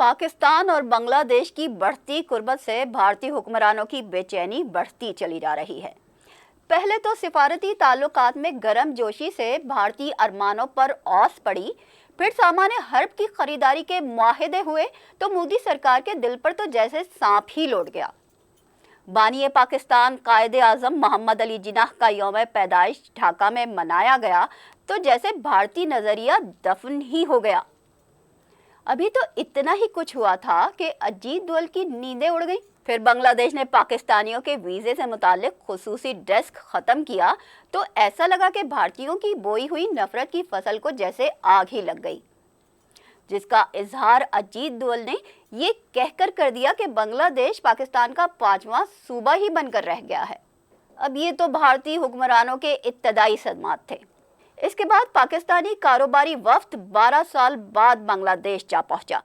पाकिस्तान और बांग्लादेश की बढ़ती कुर्बत से भारतीय हुक्मरानों की बेचैनी बढ़ती चली जा रही है। पहले तो सिफारती ताल्लुकात में गर्मजोशी से भारतीय अरमानों पर औस पड़ी, फिर सामान्य हर्ब की खरीदारी के मुआहदे हुए तो मोदी सरकार के दिल पर तो जैसे सांप ही लौट गया। बानी पाकिस्तान कायदे आजम मोहम्मद अली जिन्नाह का यौम पैदाइश ढाका में मनाया गया तो जैसे भारतीय नजरिया दफन ही हो गया। अभी तो इतना ही कुछ हुआ था कि अजीत दोवल की नींदें उड़ गईं। फिर बांग्लादेश ने पाकिस्तानियों के वीज़े से मुताल्लिक खुसूसी डेस्क ख़त्म किया तो ऐसा लगा कि भारतीयों की बोई हुई नफरत की फसल को जैसे आग ही लग गई, जिसका इजहार अजीत दोवल ने ये कहकर कर दिया कि बांग्लादेश पाकिस्तान का 5वां सूबा ही बनकर रह गया है। अब ये तो भारतीय हुक्मरानों के इब्तदाई सदमात थे। इसके बाद पाकिस्तानी कारोबारी वफ्द 12 साल बाद बांग्लादेश जा पहुंचा।